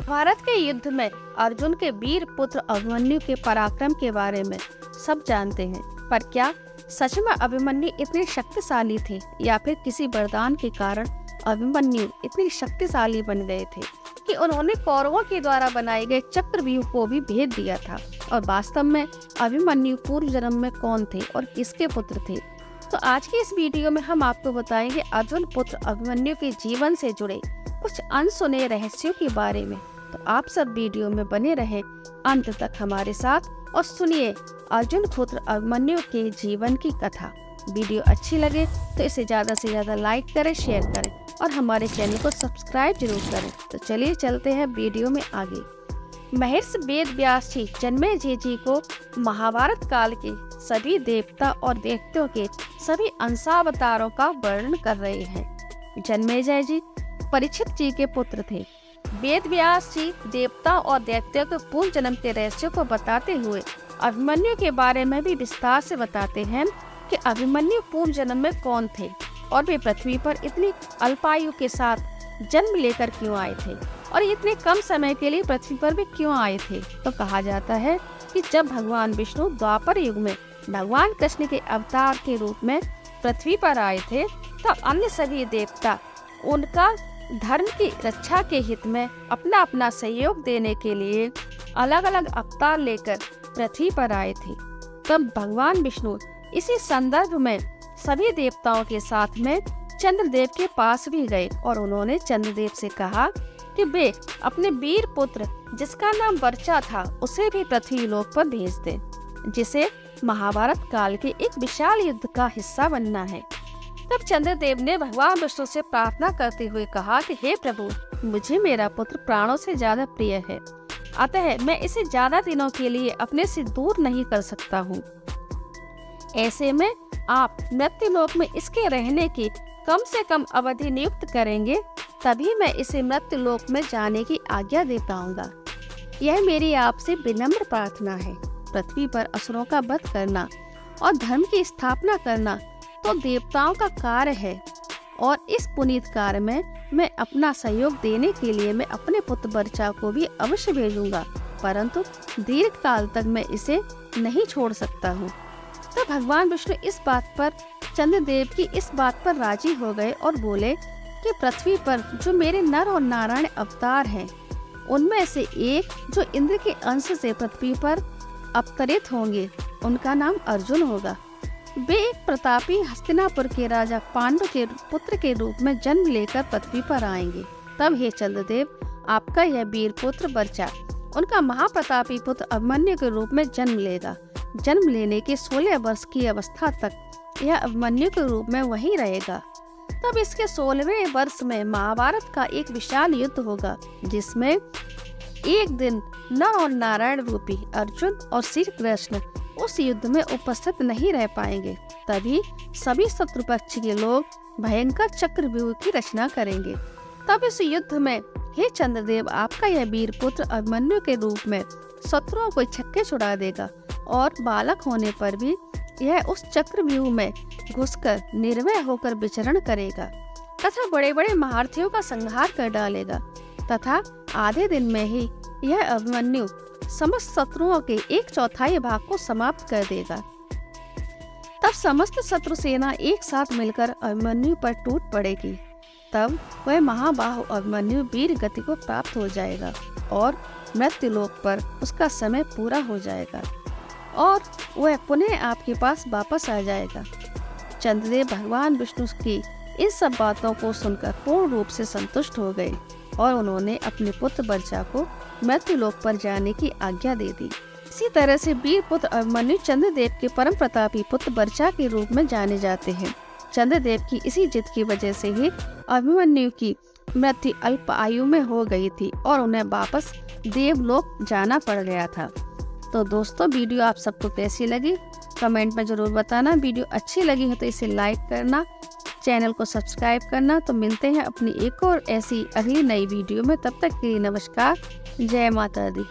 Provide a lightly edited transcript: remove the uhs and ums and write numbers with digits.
महाभारत के युद्ध में अर्जुन के वीर पुत्र अभिमन्यु के पराक्रम के बारे में सब जानते हैं, पर क्या सच में अभिमन्यु इतने शक्तिशाली थे या फिर किसी वरदान के कारण अभिमन्यु इतने शक्तिशाली बन गए थे कि उन्होंने कौरवों के द्वारा बनाए गए चक्रव्यूह को भी भेद दिया था। और वास्तव में अभिमन्यु पूर्व जन्म में कौन थे और किसके पुत्र थे? तो आज की इस वीडियो में हम आपको बताएंगे अर्जुन पुत्र अभिमन्यु के जीवन से जुड़े कुछ अनसुने रहस्यों के बारे में। तो आप सब वीडियो में बने रहें अंत तक हमारे साथ और सुनिए अर्जुन पुत्र अभिमन्यु के जीवन की कथा। वीडियो अच्छी लगे तो इसे ज्यादा से ज्यादा लाइक करें, शेयर करें और हमारे चैनल को सब्सक्राइब जरूर करें। तो चलिए चलते हैं वीडियो में आगे। महर्षि वेद व्यास जी जन्मेजय जी को महाभारत काल के सभी देवता और दैत्यों के सभी अंशावतारों का वर्णन कर रहे हैं। जन्मेजय जी परीक्षित जी के पुत्र थे। वेद व्यास जी देवता और दैत्यों के पूर्व जन्म के रहस्यों को बताते हुए अभिमन्यु के बारे में भी विस्तार से बताते हैं कि अभिमन्यु पूर्व जन्म में कौन थे और वे पृथ्वी पर इतनी अल्पायु के साथ जन्म लेकर क्यों आए थे और इतने कम समय के लिए पृथ्वी पर भी क्यों आए थे। तो कहा जाता है कि जब भगवान विष्णु द्वापर युग में भगवान कृष्ण के अवतार के रूप में पृथ्वी पर आए थे, तब अन्य सभी देवता उनका धर्म की रक्षा के हित में अपना अपना सहयोग देने के लिए अलग अलग अवतार लेकर पृथ्वी पर आए थे। तब भगवान विष्णु इसी संदर्भ में सभी देवताओं के साथ में चंद्रदेव के पास भी गए और उन्होंने चंद्रदेव से कहा कि वे अपने वीर पुत्र जिसका नाम वर्चा था उसे भी पृथ्वी लोक पर भेज दें, जिसे महाभारत काल के एक विशाल युद्ध का हिस्सा बनना है। तब चंद्रदेव ने भगवान विष्णु से प्रार्थना करते हुए कहा कि हे प्रभु, मुझे मेरा पुत्र प्राणों से ज्यादा प्रिय है, अतः मैं इसे ज्यादा दिनों के लिए अपने से दूर नहीं कर सकता हूँ। ऐसे में आप मृत्युलोक में इसके रहने की कम से कम अवधि नियुक्त करेंगे, तभी मैं इसे मृत्युलोक में जाने की आज्ञा दे पाऊंगा। यह मेरी आपसे विनम्र प्रार्थना है। पृथ्वी पर असुरों का वध करना और धर्म की स्थापना करना तो देवताओं का कार्य है और इस पुनीत कार्य में मैं अपना सहयोग देने के लिए मैं अपने पुत्र वर्चा को भी अवश्य भेजूंगा, परंतु दीर्घ काल तक मैं इसे नहीं छोड़ सकता हूँ। तो भगवान विष्णु इस बात पर चंद्रदेव की इस बात पर राजी हो गए और बोले कि पृथ्वी पर जो मेरे नर और नारायण अवतार हैं, उनमें से एक जो इंद्र के अंश से पृथ्वी पर अवतरित होंगे, उनका नाम अर्जुन होगा। वे एक प्रतापी हस्तिनापुर के राजा पांडु के पुत्र के रूप में जन्म लेकर पृथ्वी पर आएंगे। तब हे चंद्रदेव, आपका यह वीर पुत्र वर्चा उनका महाप्रतापी पुत्र अभिमन्यु के रूप में जन्म लेगा। जन्म लेने के 16 वर्ष की अवस्था तक यह अभिमन्यु के रूप में वहीं रहेगा। तब इसके 16वें वर्ष में महाभारत का एक विशाल युद्ध होगा, जिसमें एक दिन नर और नारायण रूपी अर्जुन और श्री कृष्ण उस युद्ध में उपस्थित नहीं रह पाएंगे। तभी सभी शत्रु पक्ष के लोग भयंकर चक्रव्यूह की रचना करेंगे। तब इस युद्ध में हे चंद्रदेव, आपका यह वीर पुत्र अभिमन्यु के रूप में शत्रुओं को छक्के छुड़ा देगा और बालक होने पर भी यह उस चक्रव्यूह में घुसकर निर्भय होकर विचरण करेगा तथा बड़े बड़े महारथियों का संहार कर डालेगा तथा आधे दिन में ही यह अभिमन्यु समस्त शत्रुओं के 1/4 भाग को समाप्त कर देगा। तब समस्त शत्रु सेना एक साथ मिलकर अभिमन्यु पर टूट पड़ेगी। तब वह महाबाहु अभिमन्यु वीर गति को प्राप्त हो जाएगा और मृत्युलोक पर उसका समय पूरा हो जाएगा और वह पुनः आपके पास वापस आ जाएगा। चंद्रदेव भगवान विष्णु की इन सब बातों को सुनकर पूर्ण रूप से संतुष्ट हो गए और उन्होंने अपने पुत्र वर्चा को मृत्युलोक पर जाने की आज्ञा दे दी। इसी तरह से वीर पुत्र अभिमन्यु चंद्रदेव के परम प्रतापी पुत्र वर्चा के रूप में जाने जाते हैं। चंद्रदेव की इसी जिद की वजह से ही अभिमन्यु की मृत्यु अल्प आयु में हो गई थी और उन्हें वापस देवलोक जाना पड़ गया था। तो दोस्तों, वीडियो आप सबको कैसी लगी कमेंट में जरूर बताना। वीडियो अच्छी लगी है तो इसे लाइक करना, चैनल को सब्सक्राइब करना। तो मिलते हैं अपनी एक और ऐसी अगली नई वीडियो में। तब तक के लिए नमस्कार, जय माता दी।